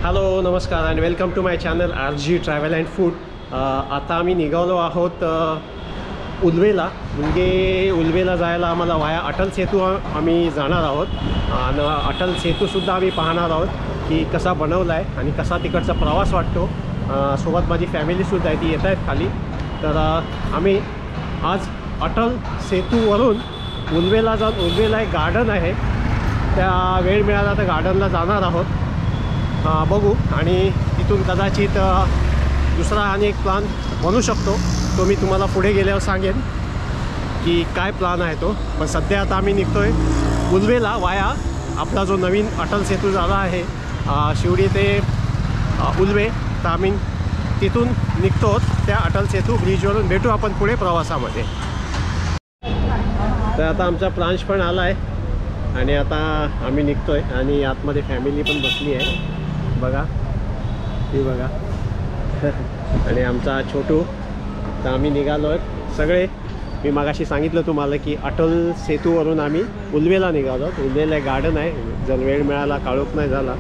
Hello नमस्कार and welcome to my channel RG travel and food. आता आम्ही निघालो आहोत उल्वेला। म्हणजे उल्वेला जायला आम्हाला वाया अटल सेतू आम्ही जाणार आहोत आणि अटल सेतूसुद्धा आम्ही पाहणार आहोत की कसा बनवला आहे आणि कसा तिकडचा प्रवास वाटतो। सोबत माझी फॅमिलीसुद्धा आहे, ती येत आहेत खाली। तर आम्ही आज अटल सेतूवरून उल्वेला जाऊन, उल्वेला एक गार्डन आहे, त्या वेळ मिळाला तर गार्डनला जाणार आहोत। बघू आणि तिथून कदाचित दुसरा आणि एक प्लान बनू शकतो, तो मी तुम्हाला पुढे गेल्यावर सांगेन की काय प्लान आहे तो। पण सध्या आता आम्ही निघतोय उल्वेला वाया आपला जो नवीन अटल सेतू झाला आहे शिवडी ते उल्वे। तर आम्ही तिथून निघतो त्या अटल सेतू ब्रिजवरून। भेटू आपण पुढे प्रवासामध्ये। तर आता आमचा प्रांश पण आला आहे आणि आता आम्ही निघतोय आणि आतमध्ये फॅमिली पण बसली आहे, बघा ती बघा। आणि आमचा छोटू। तर आम्ही निघालो आहे सगळे। मी मगाशी सांगितलं तुम्हाला की अटल सेतूवरून आम्ही उल्वेला निघालो। उल्वेला एक गार्डन आहे, जर वेळ मिळाला, काळोख नाही झाला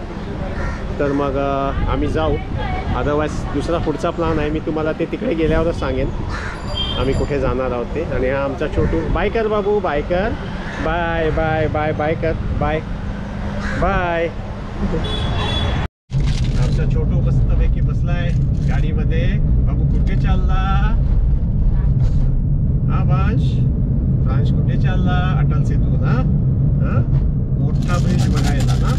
तर मग आम्ही जाऊ। अदरवाईज दुसरा पुढचा प्लान आहे, मी तुम्हाला ते तिकडे गेल्यावरच सांगेन आम्ही कुठे जाणार आहोत ते। आणि हा आमचा छोटू। बाय कर बाबू, बाय कर, बाय बाय बाय बाय कर, बाय बाय। आमचा छोटू मस्तपैकी बसलाय गाडीमध्ये। बाबू कुठे चालला? हा फ्रांश कुठे चालला? अटल सेतू ना, मोठा ब्रिज बघायला ना,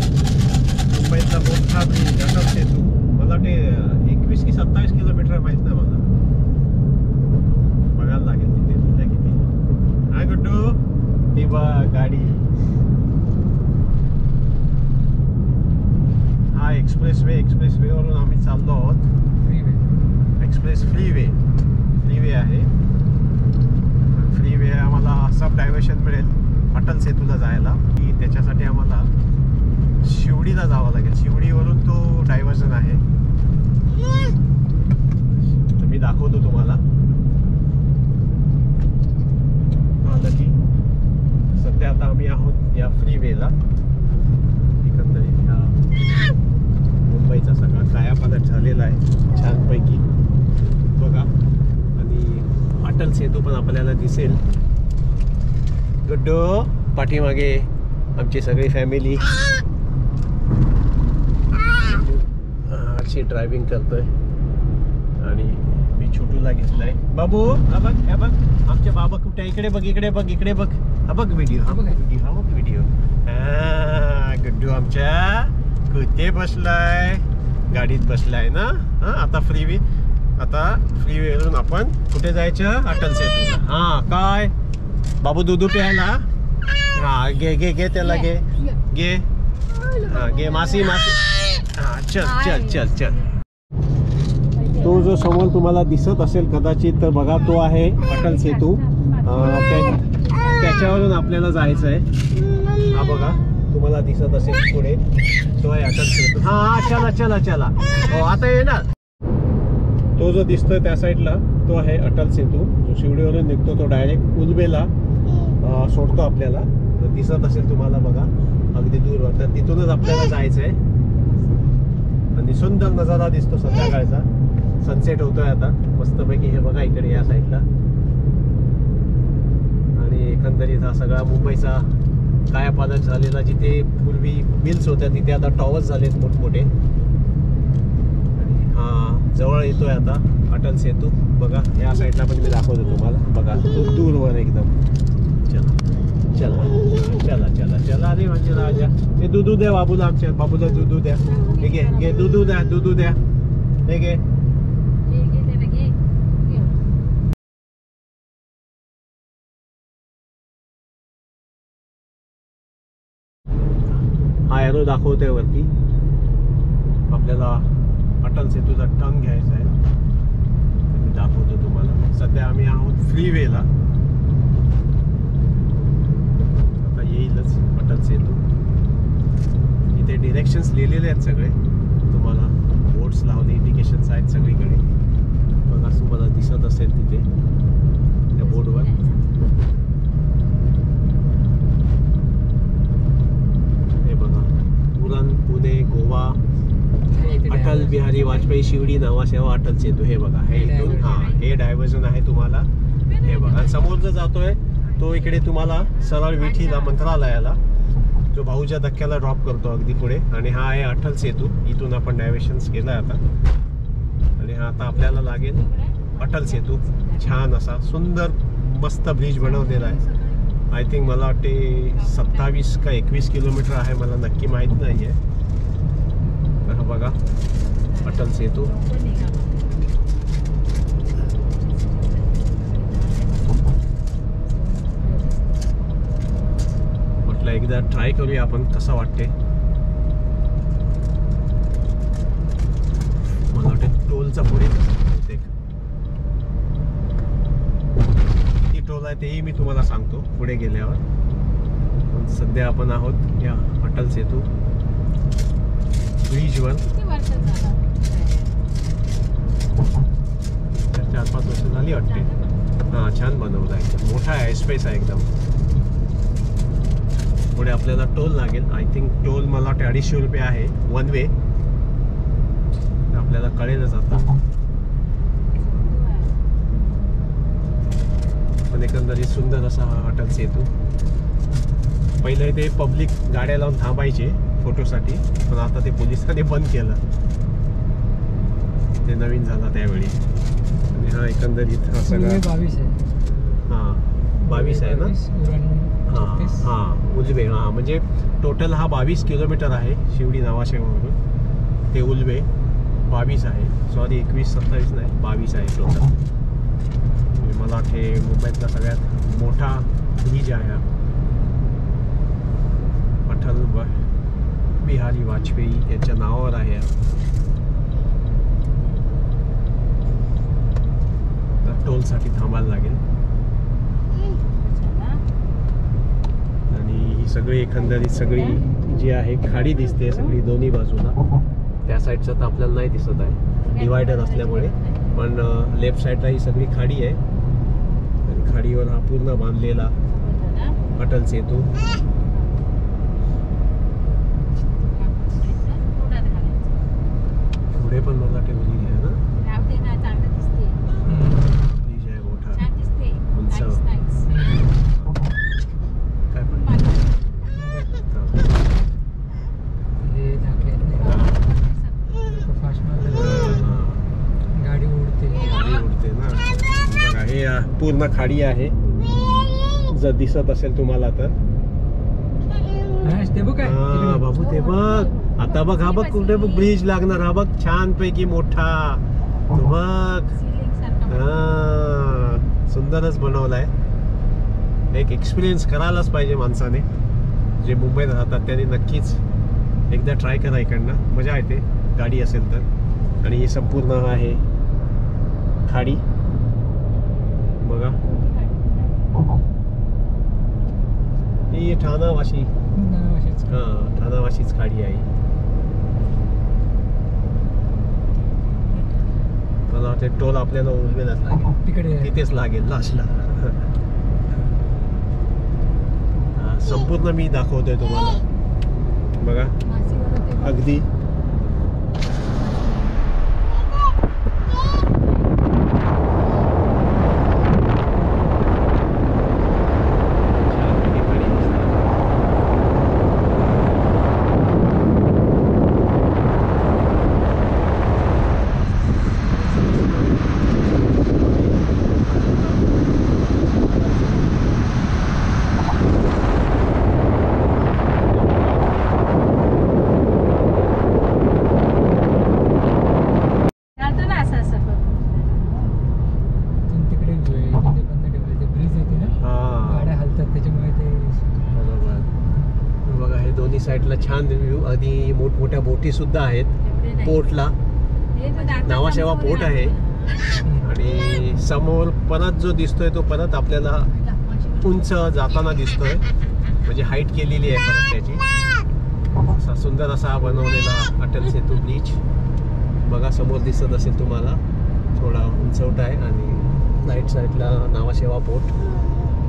मुंबईतला मोठा ब्रिज अटल सेतू। मला वाटते 21 की 27 किलोमीटर माहित नाही मला, बघायला लागेल तिथे किती। हा गुड्डू, ती बघ गाडी। हा एक्सप्रेसवेवरून आम्ही चाललो आहोत। फ्रीवे आहे। फ्रीवे आम्हाला सब डायव्हर्शन मिळेल अटल सेतूला जायला, की त्याच्यासाठी आम्हाला शिवडीला जावं लागेल। शिवडीवरून तो डायव्हर्जन आहे, तर मी दाखवतो तुम्हाला आलं की। सध्या आता आम्ही आहोत या फ्रीवेला। एकंदरीत ह्या मुंबईचा सगळा कायापालट झालेला आहे छानपैकी, बघा। आणि अटल सेतू पण आपल्याला दिसेल। गुड्डू पाठीमागे आमची सगळी फॅमिली। अशी ड्रायव्हिंग करतोय आणि मी छोटूला घेतलाय। बाबू हा बघ, हा बघ आमच्या बाबा कुठे, इकडे बघ, इकडे बघ, इकडे बघ, हा बघ व्हिडिओ, हा बघ व्हिडिओ, हा बघ व्हिडिओ। गुड्डू आमच्या कुठे बसलाय? गाडीत बसलाय ना। आता फ्रीवेवरून आपण कुठे जायचं? अटल सेतूला। हा काय बाबू, दूध प्यायला? हा घे घे घे, त्याला घे घे, हा घे मासी। हा चल चल चल चल। तो जो समोर तुम्हाला दिसत असेल कदाचित, तर बघा तो आहे अटल सेतू। त्याच्यावरून आपल्याला जायचं आहे। हा बघा तुम्हाला दिसत असेल पुढे, तो आहे अटल सेतू। हा चला चला चला, हो आता येणार। तो जो दिसतोय त्या साईडला तो आहे अटल सेतू, जो शिवडीवरून निघतो, तो डायरेक्ट उल्वेला सोडतो आपल्याला। तो दिसत असेल तुम्हाला, बघा अगदी दूरवर। तर तिथूनच आपल्याला जायचं आहे आणि सुंदर नजारा दिसतो संध्याकाळचा। सनसेट होतोय आता मस्तपैकी, हे बघा इकडे या साईडला। आणि एकंदरीत हा सगळा मुंबईचा कायापालट झालेला, जिथे पूर्वी मिल्स होत्या तिथे आता टॉवर्स झालेत मोठमोठे। आणि हा जवळ येतोय आता अटल सेतू, बघा या साईडला पण मी दाखवतो तुम्हाला, बघा दूरवर एकदम। चला चला चला चला चला, अरे म्हणजे राजा, हे दूध द्या बाबूला, आमच्या बाबूला दूध द्या। हे घे घे, दूध द्या, हे घे। हा एरो दाखवतोय वरती, आपल्याला अटल सेतूचा टर्न घ्यायचा आहे, मी दाखवतो तुम्हाला। सध्या आम्ही आहोत फ्रीवेला, आता येईलच अटल सेतू। इथे डिरेक्शन्स लिहिलेले आहेत सगळे, तुम्हाला बोर्ड्स लावले, इंडिकेशन्स आहेत सगळीकडे, बघा तुम्हाला दिसत असेल तिथे त्या बोर्डवर। हे बघा पुणे, गोवा, अटल बिहारी वाजपेयी शिवडी नावाशेवा अटल सेतू. हे बघा, हे इथून हे डायव्हर्जन आहे तुम्हाला. हे बघा, आणि समोर जो जातोय तो इकडे तुम्हाला सरळ विठीला मंत्रालयाला जो भाऊच्या धक्क्याला ड्रॉप करतो अगदी पुढे. आणि हा आहे अटल सेतू. इथून आपण डायव्हर्शन्स केलाय आता. आणि हा आता आपल्याला लागेल अटल सेतू. छान असा सुंदर मस्त ब्रिज बनवलेला आहे. आय थिंक मला वाटते 27 का 21 किलोमीटर आहे, मला नक्की माहीत नाही आहे. हा बघा अटल सेतू. म्हटलं एकदा ट्राय करूया आपण कसा वाटते. मला वाटते टोलचा पुढे बहुतेक किती टोल आहे तेही मी तुम्हाला सांगतो पुढे गेल्यावर. पण सध्या आपण आहोत या अटल सेतू ब्रिजवर. 4-5 वर्ष झाली वाटते. हां, छान बनवलं आहे, मोठा आहे, स्पेस आहे एकदम. पुढे आपल्याला टोल लागेल. आय थिंक टोल मला वाटते 250 रुपये आहे वन वे. आपल्याला कळेलच आता. पण एकंदरीत सुंदर असा हा अटल सेतू. पहिले ते पब्लिक गाड्या लावून थांबायचे फोटोसाठी, पण आता ते पोलिसांनी बंद केलं. ते नवीन झालं त्यावेळी. आणि हा एकंदरीत हा सगळा 22 आहे. हां, 22 आहे ना. हां हां, उलवे. हां, म्हणजे टोटल हा 22 किलोमीटर आहे शिवडी नावाशेवावरून ते उलवे. 22 आहे, सॉरी 21-27 नाही, 22 आहे टोटल. मला वाटते मुंबईतला सगळ्यात मोठा ब्रिज आहे हा अटल बिहारी वाजपेयी यांच्या नावावर आहे. तर टोलसाठी थांबायला लागेल. आणि ही सगळी एकंदरीत सगळी जी आहे खाडी दिसते सगळी दोन्ही बाजूला. त्या साईडचं तर आपल्याला नाही दिसत आहे डिवायडर असल्यामुळे, पण लेफ्ट साईडला ही सगळी खाडी आहे. आणि खाडीवर हा पूर्ण बांधलेला अटल सेतू. पुढे पण मला टेबल आहे ना, ब्रिज आहे मोठा उंच. काय पण गाडी उडते ना. बघा, हे पूर्ण खाडी आहे जर दिसत असेल तुम्हाला तर. हा बाबू, ते बघ आता. बघ हा बघ कुठे बघ ब्रिज लागणार. हा बघ छान पैकी मोठा. तो बघ, हा सुंदरच बनवलाय. एक एक्सपिरियन्स करायलाच पाहिजे माणसाने. जे मुंबईत राहतात त्यांनी नक्कीच एकदा ट्राय करा. इकडनं मजा येते गाडी असेल तर. आणि ही संपूर्ण आहे खाडी बघा. ही ठाणावाशी. हां, ठाणावाशीच खाडी आहे. मला वाटते टोल आपल्याला उलवेलाच लागेल, तिकडे तिथेच लागेल लास्टला. संपूर्ण मी दाखवतोय तुम्हाला बघा अगदी. साईडला छान व्ह्यू. आधी मोठमोठ्या बोटी सुद्धा आहेत पोर्टला. नावाशेवा पोर्ट आहे. आणि समोर परत जो दिसतोय तो परत आपल्याला उंच जाताना दिसतोय, म्हणजे हाईट केलेली आहे परत त्याची. असा सुंदर असा बनवलेला अटल सेतू ब्रिज बघा समोर दिसत असेल तुम्हाला. थोडा उंचवटा आहे. आणि राईट साईडला नावाशेवा पोर्ट.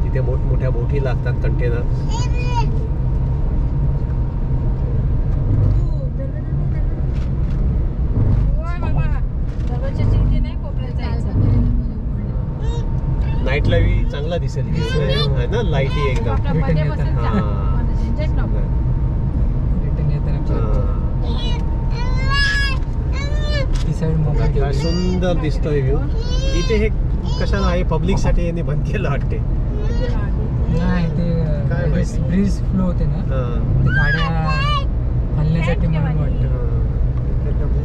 तिथे मोठमोठ्या बोटी लागतात कंटेनर. चांगला दिसेल आहे ना, लाईटी एकदम. काय सुंदर दिसतोय व्ह्यू. इथे हे कशाला आहे, पब्लिक साठी यांनी बंद केलं वाटते. नाही ते काय ब्रिज फ्लो होते ना, गाड्या हलण्यासाठी म्हणून वाटतं.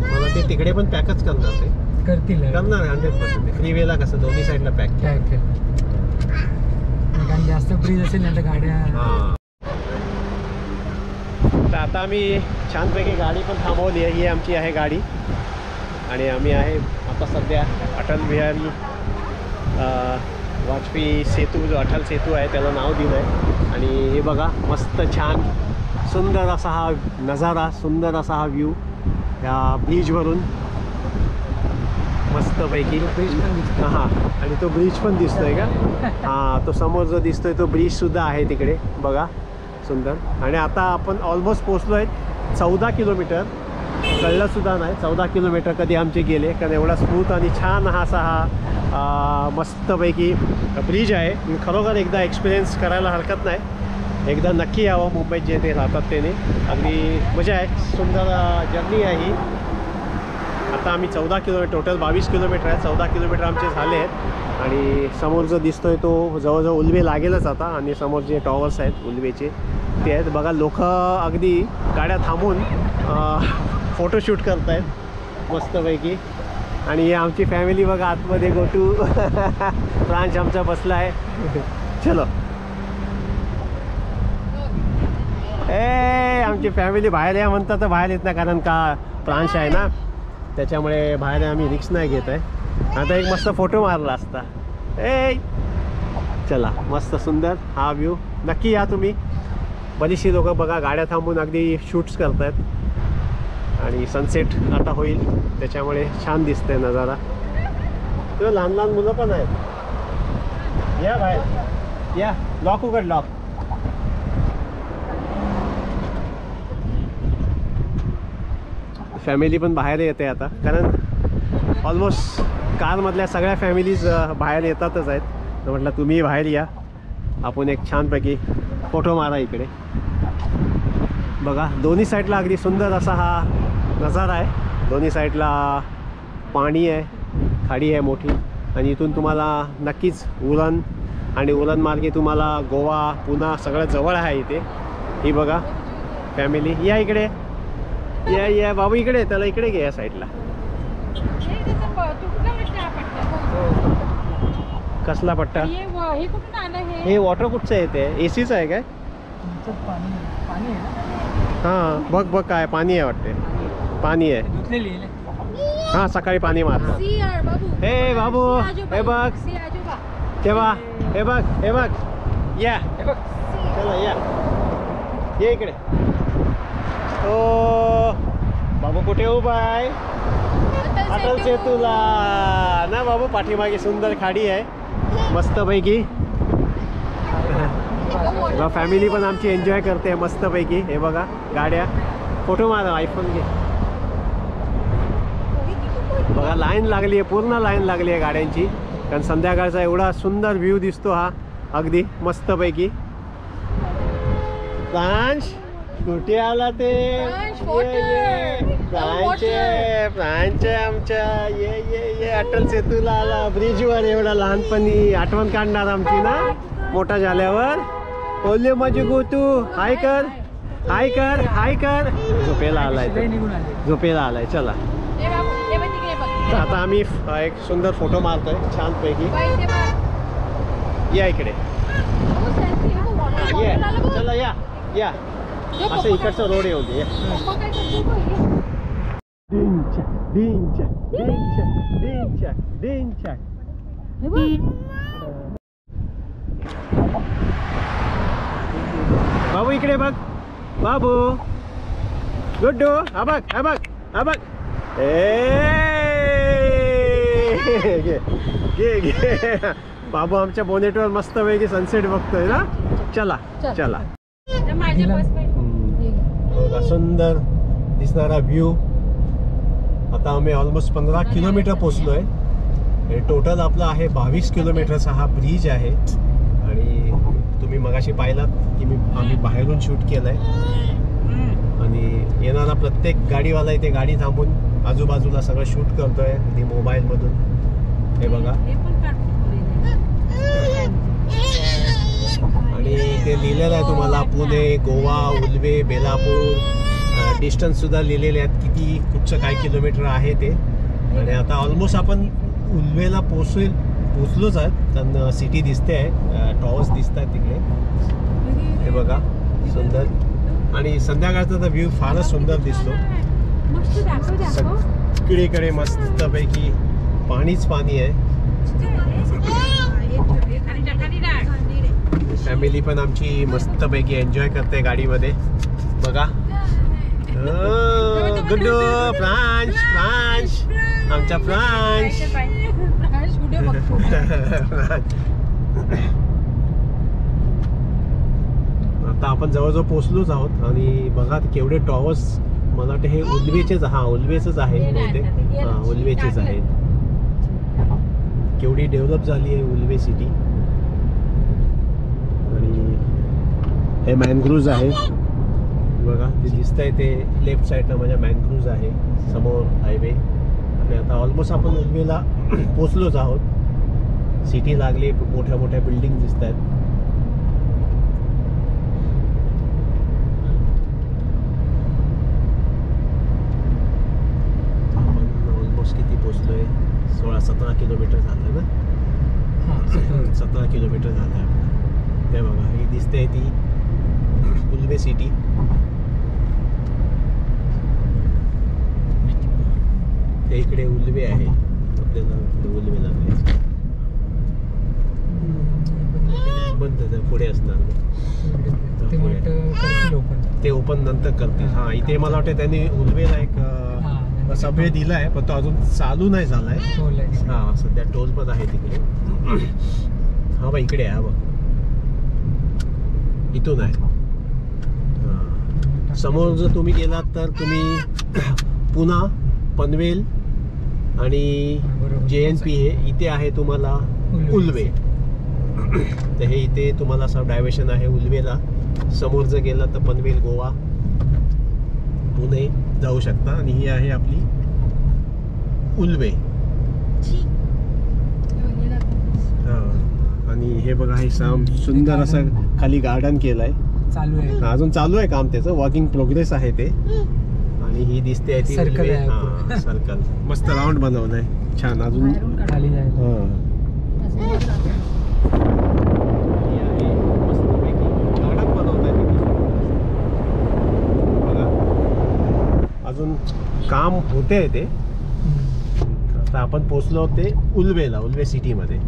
मला ते तिकडे पण पॅकच करणार ते. करतील, करणार 100%. फ्रीवेला कसं दोन्ही साईडला पॅक कारण जास्त ब्रिज असेल ना तर गाड्या. तर आता आम्ही छानपैकी गाडी पण थांबवली आहे. ही आमची आहे गाडी आणि आम्ही आहे आता सध्या अटल बिहारी वाजपेयी सेतू, जो अटल सेतू आहे त्याला नाव दिलं आहे. आणि हे बघा मस्त छान सुंदर असा हा नजारा, सुंदर असा हा व्ह्यू या ब्रिजवरून मस्तपैकी. हां, आणि तो ब्रिज पण दिसतोय का? हां, तो समोर जो दिसतोय तो ब्रिजसुद्धा आहे तिकडे बघा, सुंदर. आणि आता आपण ऑलमोस्ट पोचलो आहे 14 किलोमीटर. कळलंसुद्धा नाही 14 किलोमीटर कधी आमचे गेले, कारण एवढा स्मूथ आणि छान हा असा हा मस्तपैकी ब्रिज आहे. खरोखर एकदा एक्सपिरियन्स करायला हरकत नाही, एकदा नक्की यावं मुंबईत जे ते राहतात त्याने. अगदी मजा आहे, सुंदर जर्नी आहे ही. आता आम्ही 14 किलोमीटर, टोटल 22 किलोमीटर आहे, 14 किलोमीटर आमचे झाले आहेत. आणि समोर जो दिसतोय तो जवळजवळ उल्वे लागेलच आता. आणि समोर जे टॉवर्स आहेत उल्वेचे ते आहेत बघा. लोक अगदी गाड्या थांबून फोटोशूट करत आहेत मस्तपैकी. आणि ही आमची फॅमिली बघा आतमध्ये. गोटू फ्रांच आमचा बसला आहे. चलो आमची फॅमिली बाहेर या म्हणतात तर बाहेर येत नाही, कारण का फ्रांच आहे ना त्याच्यामुळे बाहेर आम्ही रिक्स नाही घेत आहे. आता एक मस्त फोटो मारला असता. चला मस्त सुंदर हा व्ह्यू. नक्की या तुम्ही. बरीचशी लोक बघा गाड्या थांबून अगदी शूट्स करत आहेत. आणि सनसेट आता होईल त्याच्यामुळे छान दिसतंय नजारा. तेव्हा लहान लहान मुलं पण आहेत. या बाहेर या. लॉक उघड, लॉक. फॅमिली पण बाहेर येते आता, कारण ऑलमोस्ट कारमधल्या सगळ्या फॅमिलीज बाहेर येतातच आहेत. तर म्हटलं तुम्ही बाहेर या, आपण एक छानपैकी फोटो मारा इकडे. बघा दोन्ही साईडला अगदी सुंदर असा हा नजारा आहे. दोन्ही साईडला पाणी आहे, खाडी आहे मोठी. आणि इथून तुम्हाला नक्कीच उरण आणि उरण मार्गे तुम्हाला गोवा, पुणा सगळं जवळ आहे इथे. ही बघा फॅमिली, या इकडे या. या बाबू इकडे, त्याला इकडे घे या साईडला. कसला पट्टा? हे वॉटर कुठचं येते? एसीचं आहे काय? हां बघ बघ काय पाणी आहे वाटते. पाणी आहे. हां सकाळी पाणी मारतं. हे बाबू हे बघ, तेव्हा हे बघ, हे बघ. या चला या, ये इकडे. ओ बाबू कुठे उभा आहे? अटल सेतूला ना बाबू. पाठीमागे सुंदर खाडी आहे मस्तपैकी. फॅमिली पण आमची एन्जॉय करते मस्तपैकी. हे बघा गाड्या. फोटो मारा, आयफोन घे. बघा लाईन लागली आहे, पूर्ण लाईन लागली आहे गाड्यांची, कारण संध्याकाळचा एवढा सुंदर व्ह्यू दिसतो हा अगदी मस्तपैकी. फ्रांच कुठे आला ते? फ्रांच आमच्या. ये ये ये अटल सेतूला आला, ब्रिजवर. एवढा लहानपणी आठवण काढणार आमची ना मोठा झाल्यावर. बोलले माझे गोटू, हाय कर, हाय कर, हाय कर. झोपेला आलाय, झोपेला आलाय. चला आता आम्ही एक सुंदर फोटो मारतोय छानपैकी. या इकडे ये. चला या या. असं इकडचं रोड येऊ दे. बाबू इकडे बघ. बाबू गुड्डू हा बघ, हा बघ, हा बघ. घे घे. बाबू आमच्या बोनेटवर मस्त पैकी सनसेट बघतोय ना. चला चला. सुंदर दिसणारा व्ह्यू. आता आम्ही ऑलमोस्ट 15 किलोमीटर पोचलोय. टोटल आपला आहे 22 किलोमीटरचा हा ब्रिज आहे. आणि तुम्ही मगाशी पाहिलात की आम्ही बाहेरून शूट केलंय आणि येणारा प्रत्येक गाडीवाला इथे गाडी थांबून आजूबाजूला सगळं शूट करतोय आणि मोबाईलमधून. हे बघा आणि ते लिहिलेलं आहे तुम्हाला पुणे, गोवा, उल्वे, बेलापूर, डिस्टन्स सुद्धा लिहिलेले आहेत किती कुठचं काय किलोमीटर आहे ते. आणि आता ऑलमोस्ट आपण उल्वेला पोचलोच आहेत कारण सिटी दिसते आहे, टॉवर्स दिसत आहेत तिकडे. हे बघा सुंदर आणि संध्याकाळचा तर व्ह्यू फारच सुंदर दिसतो. सगळीकडे मस्तपैकी पाणीच पाणी आहे. फॅमिली पण आमची मस्तपैकी एन्जॉय करते गाडीमध्ये. बघा गुड्डू, फ्रांश, फ्रांश, आमचा फ्रांश. आता आपण जवळजवळ पोहोचलोच आहोत आणि बघा केवढे टॉवर्स. मला वाटतं हे उल्वेचेच, उल्वेचंच आहे बहुतेक. उल्वेचेच आहेत. केवढी डेव्हलप झाली आहे उल्वे सिटी. आणि हे मॅनग्रुव्ज आहे बघा, ते दिसत आहे ते लेफ्ट साईडला माझ्या मॅनग्रुव्ज आहे समोर हायवे. आणि आता ऑलमोस्ट आपण उल्वेला पोचलोच आहोत. सिटी लागली, मोठ्या मोठ्या बिल्डिंग दिसत आहेत. आपण ऑलमोस्ट किती पोचलोय, 16-17 किलोमीटर झालं ना. 17 किलोमीटर झालं आहे आपलं. ते बघा ही दिसते ती उल्वे सिटी. ते इकडे उल्वे आहे, आपल्याला उल्वे लागले. बंद पुढे असणार ते ओपन नंतर करतील. हा इथे मला वाटतं त्यांनी उल्वेला एक सबवे दिलाय पण तो अजून चालू नाही झालाय. हा सध्या टोल पण आहे तिकडे. हा बा इकडे आहे बघ, इथून आहे. समोर जर तुम्ही गेलात तर तुम्ही पुणा, पनवेल आणि JNP हे इथे आहे तुम्हाला उल्वे. तर हे इथे तुम्हाला असं डायव्हर्शन आहे उल्वेला. समोर जर गेला तर पनवेल, गोवा, पुणे जाऊ शकता. आणि ही आहे आपली उल्वे. आणि हे बघा हे सुंदर असं खाली गार्डन केलंय, चालू आहे अजून चालू आहे काम त्याचं, वर्किंग प्रोग्रेस आहे ते. आणि ही दिसते आहे ती सर्कल. हा सर्कल मस्त राऊंड बनवलंय छान. अजून खाली जायला अजून काम होते ते. आता आपण पोचलो ते उल्वेला, उल्वे सिटी मध्ये.